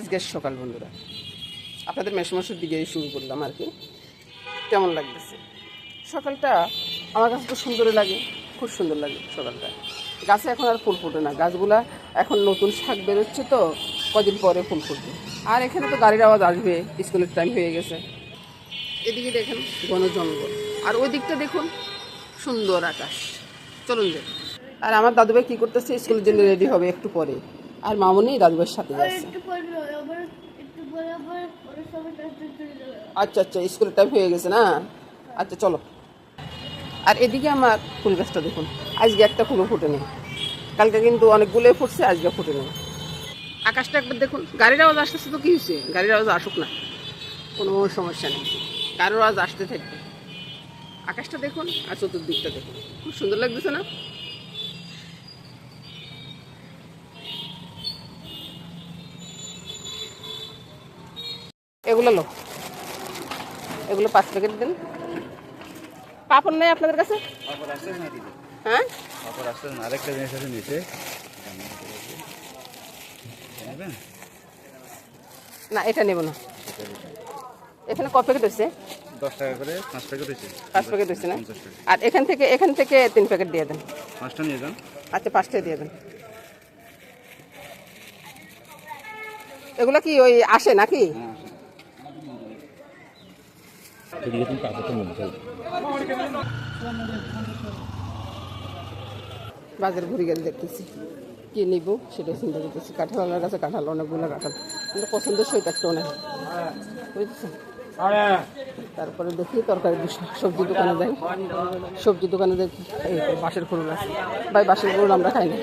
আজকের সকাল বন্ধুরা, আপনাদের মেসমাসের দিকে শুরু করলাম আর কি। কেমন লাগতেছে সকালটা? আমার কাছে তো সুন্দরই লাগে, খুব সুন্দর লাগে সকালটা। গাছে এখন আর ফুল ফুটে না, গাছগুলা এখন নতুন শাক বেরোচ্ছে তো, কদিন পরে ফুল ফুটবে। আর এখানে তো গাড়ির আওয়াজ আসবে, স্কুলের টাইম হয়ে গেছে। এদিকে দেখেন ঘন জঙ্গল, আর ওই দিকটা দেখুন সুন্দর আকাশ। চলুন দেখুন। আর আমার দাদুভাই কী করতেছে, স্কুলের জন্য রেডি হবে একটু পরে। আর মামুনি দাদুভাইয়ের সাথে যাচ্ছে। আচ্ছা আচ্ছা, স্কুলের টাইম হয়ে গেছে না? আচ্ছা চলো। আর এদিকে আমার ফুল গাছটা দেখুন, আজকে একটা ফুলও ফুটেনি। কালকে কিন্তু অনেকগুলোই ফুটছে, আজকে ফুটেনি। আকাশটা একবার দেখুন। গাড়ির আওয়াজ আসতেছে তো, কী হয়েছে? গাড়ির আওয়াজ আসুক না, কোনো সমস্যা নেই, গাড়ির আওয়াজ আসতে থাকবে। আকাশটা দেখুন আর চতুর্দিকটা দেখুন, খুব সুন্দর লাগতেছে না? এগুলো লো, এগুলো 5 প্যাকেট দেন। পাপড় নেই আপনাদের কাছে? হ্যাঁ, আরেকটা জিনিস আছে নিচে, না এটা নেব না। এখানে ক প্যাকেট হয়েছে? 10 টাকা করে 5 প্যাকেট হয়েছে। 5 প্যাকেট হয়েছে না? আর এখান থেকে 3 প্যাকেট দিয়ে দেন। 5টা নিয়ে যান। আচ্ছা 5টাই দিয়ে দেন। এগুলো কি ওই আসে নাকি? বাজার ঘুরে গেলে দেখতেছি কি নিব সেটা চিন্তা করতেছি। কাঁঠালের কাছে কাঁঠাল, অনেকগুলো কাঁঠাল, কিন্তু পছন্দের সহিত একটা অনেক, বুঝেছেন? তারপরে দেখি তরকারি সবজি দোকানে যাই, সবজি দোকানে দেখি এই বাঁশের ফুল আছে। ভাই বাঁশের ফুল আমরা খাই না।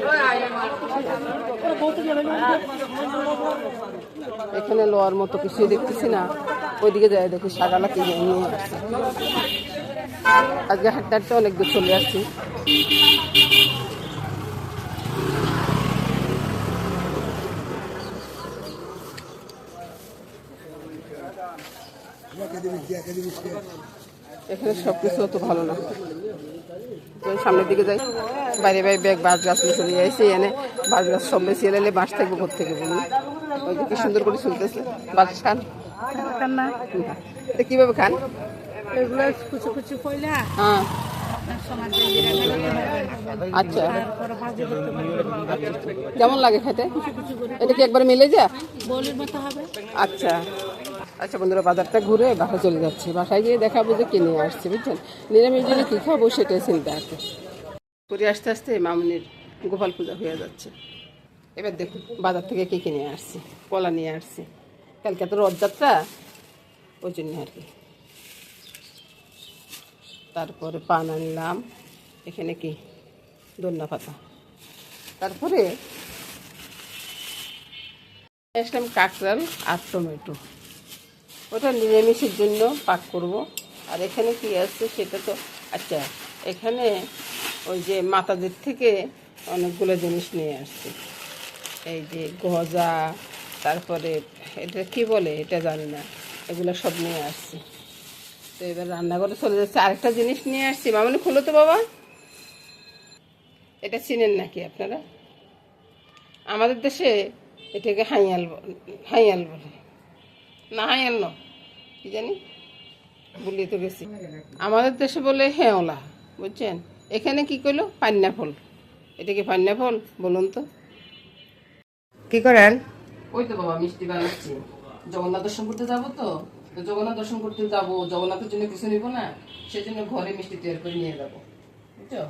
এখানে লোয়ার মতো কিছুই দেখতেছি না, ওইদিকে যাই দেখি শাকালা কি নিয়ে আসছে। আজকে হাঁটতে হাঁটতে অনেক দূর চলে আসছি। এখানে সব কিছু অত ভালো না। সামনের দিকে যাই, বাইরে বাইরে ব্যাগ বাঁশ গাছ নিয়ে চলে যাইছি। এনে বাঁশ গাছ সব বেশি এলে বাঁশ থাকবে কোথা থেকে বলুন? ওই যে কি সুন্দর করে চলতেছে। বাঁশ খান না? এটা কীভাবে খান? এগুলো কুচু কুচু কইলা, হ্যাঁ আচ্ছা, কেমন লাগে খেতে? এটা কি একবার মিলে যায়? বলির মতো হবে। আচ্ছা আচ্ছা বন্ধুরা, বাজারটা ঘুরে বাসায় চলে যাচ্ছি। বাসায় গিয়ে দেখাবো যে কিনে আসছে, বুঝছেন? নিরামিষ দিনে কী খাবো সেটাই চিন্তা আছে। করে আসতে আসতে মামুনির গোপাল পূজা হয়ে যাচ্ছে। এবার দেখুন বাজার থেকে কী কিনে আসছি। কলা নিয়ে আসছি, কালকে তো রথযাত্রা, ওই জন্য আর কি। তারপরে পান আনলাম, এখানে কি ধন্যা পাতা। তারপরে আসলাম কাঁকড়াল আর টমেটো, ওটা নিরামিষের জন্য পাক করব। আর এখানে কি আছে সেটা তো, আচ্ছা এখানে ওই যে মাতাদের থেকে অনেকগুলো জিনিস নিয়ে আসছে। এই যে গজা, তারপরে এটা কি বলে এটা জানি না, এগুলো সব নিয়ে আসছি। তো এবার রান্নাঘরে চলে যাচ্ছে। আরেকটা জিনিস নিয়ে আসছি, মামনি খুলো তো বাবা। এটা চিনেন নাকি আপনারা? আমাদের দেশে এটাকে হাইয়াল বলে না, হাইয়াল ন কি জানি, বলিয়ে তো গেছি। আমাদের দেশে বলে হেওলা, বুঝছেন? এখানে কি করলো পাইনাপল। এটা কি পাইনাপল বলুন তো? কি করেন? ওই তো বাবা মিষ্টি বানাচ্ছি, জগন্নাথ দর্শন করতে যাবো তো। জগন্নাথ দর্শন করতে যাবো, জগন্নাথের জন্য কিছু নিব না, সেজন্য ঘরে মিষ্টি তৈরি করে নিয়ে যাবো, বুঝছো?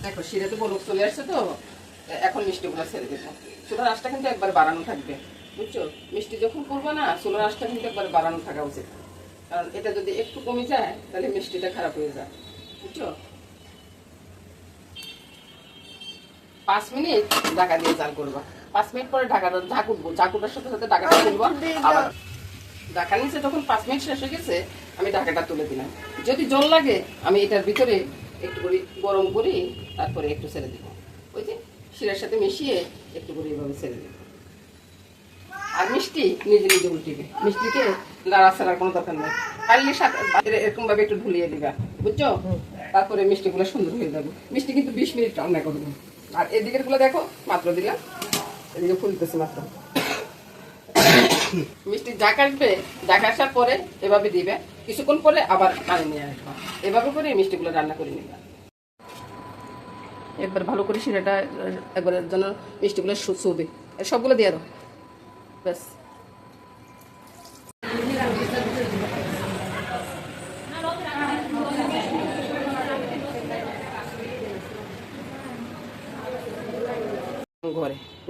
দেখো সিরাতে বলক চলে আসছে তো, এখন মিষ্টিগুলো ছেড়ে দেবো। চুলার আঁচটা কিন্তু একবার বাড়ানো থাকবে, বুঝছো? মিষ্টি যখন করবো না, চুলার আঁচটা কিন্তু একবার বাড়ানো থাকা উচিত, কারণ এটা যদি একটু কমে যায় তাহলে মিষ্টিটা খারাপ হয়ে যায়, বুঝছো? 5 মিনিট ঢাকা দিয়ে জাল করবা। 5 মিনিট পরে ঢাকুটার সাথে সাথে ঢাকাটা তুলবো। আবার ঢাকা নিচে যখন 5 মিনিট শেষ হয়ে গেছে, আমি ঢাকাটা তুলে দিলাম। যদি জল লাগে আমি এটার ভিতরে একটু করে গরম করি, তারপরে একটু ছেড়ে দিব। ওই যে শিরার সাথে মিশিয়ে একটু করে এইভাবে ছেড়ে দিব। আর মিষ্টি নিজে নিজে উল্টিবে, মিষ্টিকে লাড়াছাড়ার কোনো দরকার নেই। পারলে এরকম ভাবে একটু ঢুলিয়ে দিবা, বুঝছো? তারপরে মিষ্টিগুলো সুন্দর হয়ে যাবে। মিষ্টি কিন্তু 20 মিনিট রান্না করবো, আর এদিকের গুলো দেখো মাত্র দিলাম, এদিকে ফুলতেছে মাত্র। মিষ্টি যা কাটবে, যা কাটার পরে এভাবে দিবে, কিছুক্ষণ পরে আবার পানি নিয়ে আসবা, এভাবে করে মিষ্টিগুলো রান্না করে নিবা। একবার ভালো করে শিরাটা একবারের জন্য মিষ্টিগুলো শুবে, সবগুলো দিয়ে দাও ব্যাস।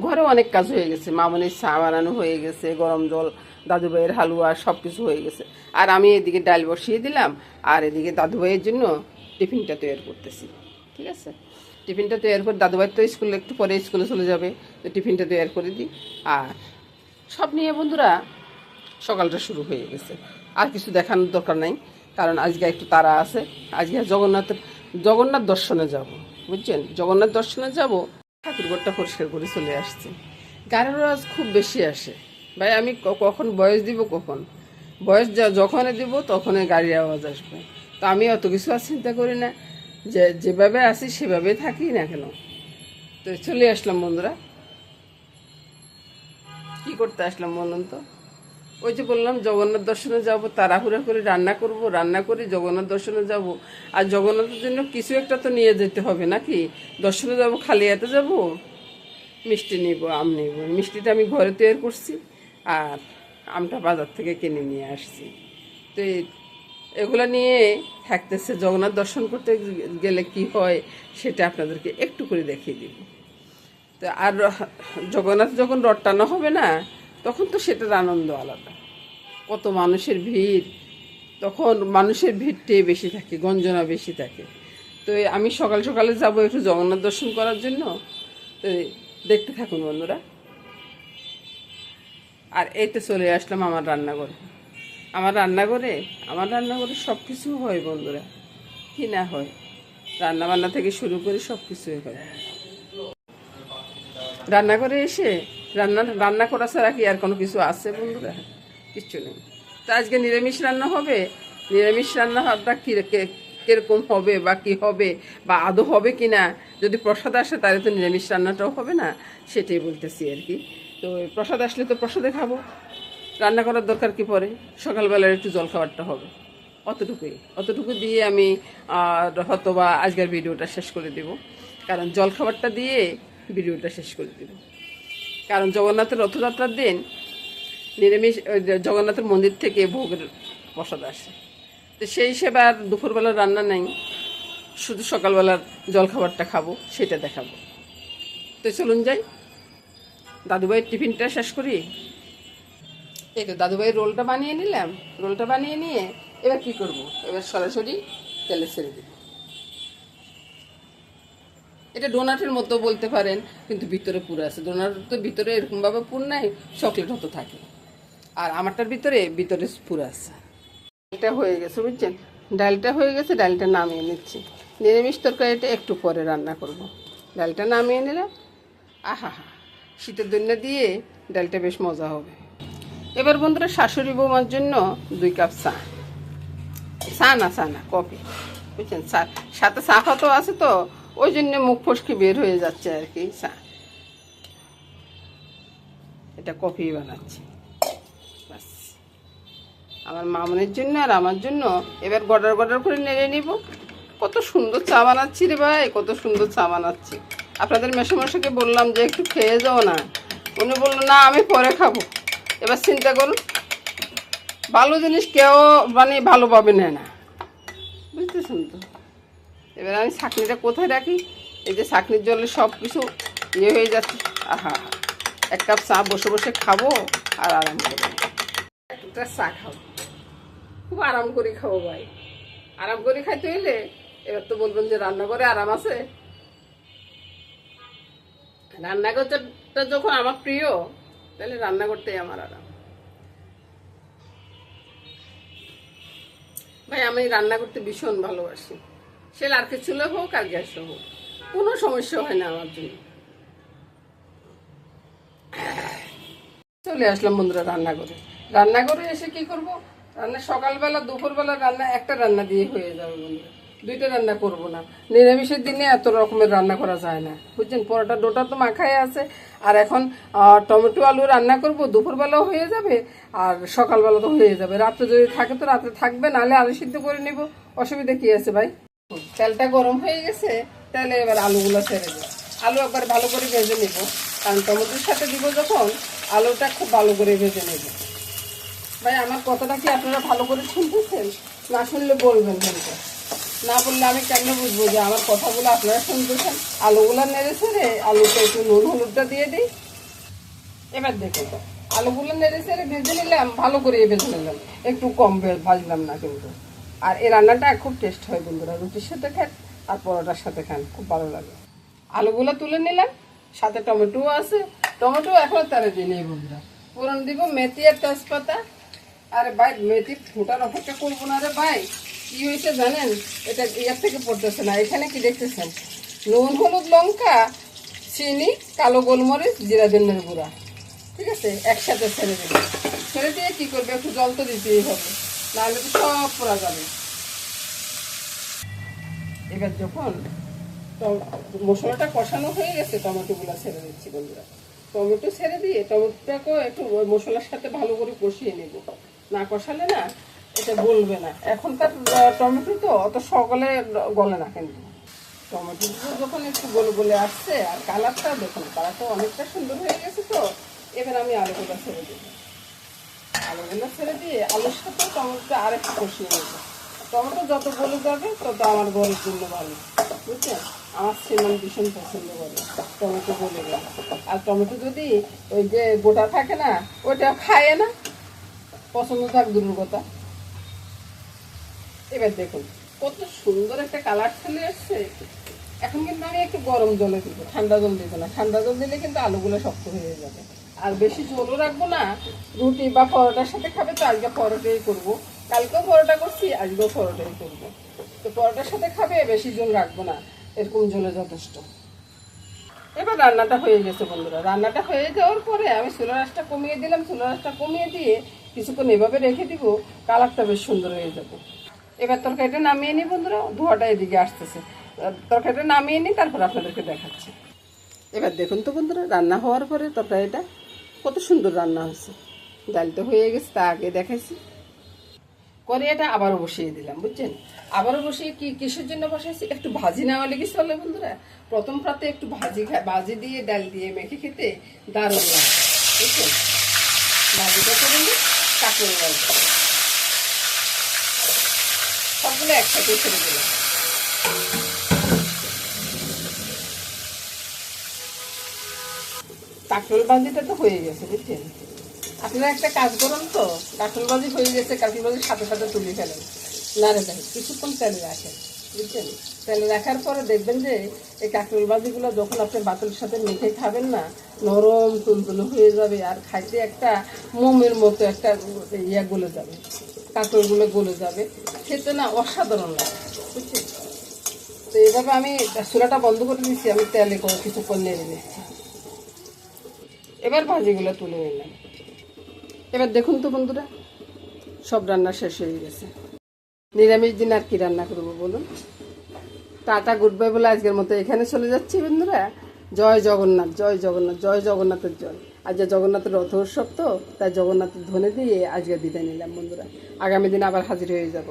ঘরে অনেক কাজ হয়ে গেছে, মামনির চা বানানো হয়ে গেছে, গরম জল, দাদু ভাইয়ের হালুয়া সব কিছু হয়ে গেছে। আর আমি এদিকে ডাল বসিয়ে দিলাম, আর এদিকে দাদু ভাইয়ের জন্য টিফিনটা তৈরি করতেছি। ঠিক আছে, টিফিনটা তৈরি করে, দাদু ভাই তো স্কুলে একটু পরে স্কুলে চলে যাবে, তো টিফিনটা তৈরি করে দিই। আর সব নিয়ে বন্ধুরা সকালটা শুরু হয়ে গেছে। আর কিছু দেখানোর দরকার নাই, কারণ আজকে একটু তাড়া আছে। আজকে জগন্নাথ দর্শনে যাব, বুঝছেন, জগন্নাথ দর্শনে যাব। ঠাকুরঘরটা পরিষ্কার করে চলে আসছি। গাড়ির আওয়াজ খুব বেশি আসে ভাই, আমি কখন বয়স দিব, কখন বয়স যখনই দিব তখনই গাড়ির আওয়াজ আসবে। তো আমি অত কিছু আর চিন্তা করি না, যেভাবে আসি সেভাবে থাকি না কেন। তো চলে আসলাম বন্ধুরা। কি করতে আসলাম বলুন তো? ওই যে বললাম জগন্নাথ দর্শনে যাব, তাড়াহুড়া করে রান্না করব, রান্না করে জগন্নাথ দর্শনে যাব। আর জগন্নাথের জন্য কিছু একটা তো নিয়ে যেতে হবে নাকি? দর্শনে যাব খালি হাতে যাব? মিষ্টি নিব, আম নিব। মিষ্টিটা আমি ঘরে তৈরি করছি, আর আমটা বাজার থেকে কিনে নিয়ে আসছি। তো এগুলো নিয়ে থাকতেছে। জগন্নাথ দর্শন করতে গেলে কি হয় সেটা আপনাদেরকে একটু করে দেখিয়ে দিব। তো আর জগন্নাথ যখন রথ টানা হবে না, তখন তো সেটার আনন্দ আলাদা। কত মানুষের ভিড়, তখন মানুষের ভিড়টাই বেশি থাকে, গঞ্জনা বেশি থাকে। তো আমি সকাল সকালে যাব একটু জগন্নাথ দর্শন করার জন্য। তো দেখতে থাকুন বন্ধুরা। আর এইতে চলে আসলাম আমার রান্নাঘরে। আমার রান্নাঘরে সব কিছু হয় বন্ধুরা, কি না হয়, রান্নাবান্না থেকে শুরু করে সব কিছুই হয়। রান্নাঘরে এসে রান্না করা ছাড়া কি আর কোনো কিছু আছে বন্ধুরা? কিচ্ছু নেই। তো আজকে নিরামিষ রান্না হবে। নিরামিষ রান্নাটা কীরকম হবে বা কী হবে বা আদৌ হবে কি না, যদি প্রসাদ আসে তাহলে তো নিরামিষ রান্নাটাও হবে না, সেটাই বলতেছি আর কি। তো প্রসাদ আসলে তো প্রসাদে খাবো, রান্না করার দরকার কি পড়ে? সকালবেলার একটু জলখাবারটা হবে, অতটুকু দিয়ে আমি হয়তো বা আজকের ভিডিওটা শেষ করে দেব। কারণ জলখাবারটা দিয়ে ভিডিওটা শেষ করে দেব। কারণ জগন্নাথের রথযাত্রার দিন নিরামিষ জগন্নাথের মন্দির থেকে ভোগের প্রসাদ আসে। তো সেই হিসেবে আর দুপুরবেলার রান্না নেই, শুধু সকালবেলার জলখাবারটা খাবো, সেটা দেখাবো। তো চলুন যাই, দাদুভাইয়ের টিফিনটা শেষ করি। এই তো দাদুভাইয়ের রোলটা বানিয়ে নিলাম। রোলটা বানিয়ে নিয়ে এবার কি করব? এবার সরাসরি তেলে ছেড়ে দেব। এটা ডোনাটের মতো বলতে পারেন, কিন্তু ভিতরে পুরো আছে। ডোনাট তো ভিতরে এরকমভাবে পুর নাই, চকলেট মতো থাকে। আর আমারটার ভিতরে পুরো আছে। ডালটা হয়ে গেছে, বুঝছেন, ডালটা হয়ে গেছে। ডালটা নামিয়ে নিচ্ছি। নিরামিষ তরকারিটা একটু পরে রান্না করব। ডালটা নামিয়ে নিলাম। আহা হা, শীতের দইনা দিয়ে ডালটা বেশ মজা হবে। এবার বন্ধুরা শাশুড়ি বৌমার জন্য 2 কাপ চা না কফি, বুঝছেন। সাথে চা তো আছে, তো ওই জন্য মুখ ফসকে বের হয়ে যাচ্ছে আর কি। চা, এটা কফি বানাচ্ছি বাস, আমার মামনের জন্য আর আমার জন্য। এবার গড়ার করে নেড়ে নিব। কত সুন্দর চা বানাচ্ছি রে ভাই, কত সুন্দর চা বানাচ্ছি। আপনাদের মেসোমশাইকে বললাম যে একটু খেয়ে যাও না, উনি বললো না আমি পরে খাবো। এবার চিন্তা করুন, ভালো জিনিস কেউ মানে ভালোভাবে নেয় না, বুঝতেছেন তো। এবার আমি ছাঁকনিটা কোথায় রাখি? এই যে ছাঁকনির জলে সব কিছু ইয়ে হয়ে যাচ্ছে। আহা, 1 কাপ চা বসে বসে খাবো আর আরাম করে। একটা চা খাবো, খুব আরাম করে খাবো ভাই। আরাম করে খাইতে হইলে এবার তো বলবেন যে রান্নাঘরে আরাম আছে। রান্নাঘরটা যখন আমার প্রিয়, তাহলে রান্না করতেই আমার আরাম। ভাই আমি রান্না করতে ভীষণ ভালোবাসি। সে লার্কের চুলে হোক আর গ্যাসে হোক, কোনো সমস্যা হয় না আমার জন্য। চলে আসলাম বন্ধুরা রান্নাঘরে এসে কি করব? রান্না সকালবেলা দুপুরবেলা রান্না একটা রান্না দিয়ে হয়ে যাবে বন্ধুরা। দুইটা রান্না করব না। নিরামিষের দিনে এত রকমের রান্না করা যায় না, বুঝছেন। পরোটা ডোটা তো মাখাই আছে, আর এখন টমেটো আলু রান্না করব, দুপুরবেলাও হয়ে যাবে আর সকালবেলা তো হয়ে যাবে। রাত্রে যদি থাকে তো রাত্রে থাকবে, নাহলে আলু সিদ্ধ করে নিব, অসুবিধা কি আছে ভাই। তেলটা গরম হয়ে গেছে, তাহলে এবার আলুগুলো ছেড়ে দেব। আলু একবার ভালো করে ভেজে নিব, কারণ টমেটোর সাথে দিব যখন, আলুটা খুব ভালো করে ভেজে নেব। ভাই আমার কথাটা কি আপনারা ভালো করে শুনতেছেন? না শুনলে বলবেন, কিন্তু না বললে আমি কেমনে বুঝবো যে আমার কথাগুলো আপনারা শুনতেছেন। আলুগুলো নেড়ে ছেড়ে আলুটা একটু নুন হলুদটা দিয়ে দিই। এবার দেখুন, আলুগুলো নেড়ে ছেড়ে ভেজে নিলাম, ভালো করে ভেজে নিলাম, একটু কম ভাজলাম না কিন্তু। আর এই রান্নাটা খুব টেস্ট হয় বন্ধুরা, রুটির সাথে খান আর পরোটার সাথে খান, খুব ভালো লাগে। আলুগুলো তুলে নিলাম, সাথে টমেটো আছে, টমেটো এখন তারে দিয়ে নেই বন্ধুরা। ফোড়ন দিব মেথি আর তেজপাতা। আরে ভাই মেথি ফোটার অপেক্ষা করবো না রে ভাই, কি হয়েছে জানেন? এটা ইয়ার থেকে পড়তেছে না, এখানে কি দেখতেছেন? নুন হলুদ লঙ্কা চিনি কালো গোলমরিচ জিরা ধনের গুঁড়া, ঠিক আছে, একসাথে ছেড়ে দেবে। ছেড়ে দিয়ে কি করবে, একটু জল তো দিতেই হবে, নাহলে তো সব পড়া যাবে। এবার যখন মশলাটা কষানো হয়ে গেছে, টমেটোগুলো ছেড়ে দিচ্ছি বন্ধুরা। টমেটো ছেড়ে দিয়ে টমেটোটাকেও একটু মশলার সাথে ভালো করে কষিয়ে নেব, না কষালে না এটা গলবে না। এখনকার টমেটো তো অত সকালে গলে না, কিন্তু টমেটোগুলো যখন একটু গলে গলে আসছে আর কালারটা দেখুন, কালারটা অনেকটা সুন্দর হয়ে গেছে। তো এবার আমি আলুগুলো ছেড়ে দেব। আলুগুলো ছেড়ে দিয়ে আলুর সাথে টমেটোটা আর একটু কষিয়ে নেব। টমেটো যত গলে যাবে তত আমার ঘরের জন্য ভালো, বুঝছেন। আমার ছেলে ভীষণ পছন্দ করে টমেটো গলে গেলে। আর টমেটো যদি ওই যে গোটা থাকে না, ওইটা খায় না, পছন্দ থাক দূরের কথা। এবার দেখুন কত সুন্দর একটা কালার চলে আসছে। এখন কিন্তু আমি একটু গরম জলে দিব, ঠান্ডা জল দিব না। ঠান্ডা জল দিলে কিন্তু আলুগুলো শক্ত হয়ে যাবে। আর বেশি ঝোলও রাখবো না, রুটি বা পরোটার সাথে খাবে তো আজকে পরোটাই করবো, কালকেও পরোটা করছি, আজকেও পরোটাই করবো। তো পরোটার সাথে খাবে, বেশি ঝোল রাখবো না, এরকম ঝোলে যথেষ্ট। এবার রান্নাটা হয়ে গেছে বন্ধুরা। রান্নাটা হয়ে যাওয়ার পরে আমি চুলা আঁচটা কমিয়ে দিলাম। চুলা আঁচটা কমিয়ে দিয়ে কিছুক্ষণ এভাবে রেখে দিব, কালারটা বেশ সুন্দর হয়ে যাবে। এবার তরকারিটা নামিয়ে নিই বন্ধুরা, ধোয়াটা এদিকে আসতেছে। তরকারিটা নামিয়ে নিই, তারপর আপনাদেরকে দেখাচ্ছি। এবার দেখুন তো বন্ধুরা, রান্না হওয়ার পরে তরকারিটা কত সুন্দর রান্না হয়েছে। ডালটা হয়ে গেছে, তা আগে দেখাইছি। কড়াইটা আবারও বসিয়ে দিলাম, বুঝছেন। আবারও বসিয়ে কিসের জন্য বসাইছি, একটু ভাজি নেওয়া লেগে চলে বন্ধুরা। প্রথম প্রাতে একটু ভাজি দিয়ে ডাল দিয়ে মেখে খেতে দারুণ লাগে, বুঝছেন। ভাজিটা করে নিই, কাঁকড়ের ভাজি সবগুলো একসাথে ছেড়ে দিলাম। কাঁকরোল ভাজিটা তো হয়ে গেছে, বুঝছেন। আপনারা একটা কাজ করুন তো, কাঁকরোল ভাজি হয়ে গেছে, কাঁকরোল ভাজির সাথে সাথে তুলে ফেলেন, নাড়ে দেন, কিছুক্ষণ তেলে রাখেন, বুঝছেন। তেলে রাখার পরে দেখবেন যে এই কাঁকরোল ভাজিগুলো যখন আপনি বাতুলের সাথে মেখে খাবেন না, নরম তুলতুলো হয়ে যাবে, আর খাইতে একটা মোমের মতো একটা ইয়া গলে যাবে, কাঁকরোলগুলো গলে যাবে, খেতে না অসাধারণ লাগে, বুঝছেন। তো এইভাবে আমি চুলাটা বন্ধ করে দিচ্ছি, আমি তেলে করে কিছুক্ষণ নেড়ে নিচ্ছি। এবার ভাজিগুলো তুলে নিলাম। এবার দেখুন তো বন্ধুরা, সব রান্না শেষ হয়ে গেছে। নিরামিষ দিন আর কি রান্না করবো বলুন। টাটা গুড বাই বলে আজকের মতো এখানে চলে যাচ্ছি বন্ধুরা। জয় জগন্নাথ, জয় জগন্নাথ, জয় জগন্নাথের জয়। আজকে জগন্নাথের রথ উৎসব তো, তাই জগন্নাথের ধ্বনি দিয়ে আজকে বিদায় নিলাম বন্ধুরা। আগামী দিন আবার হাজির হয়ে যাব।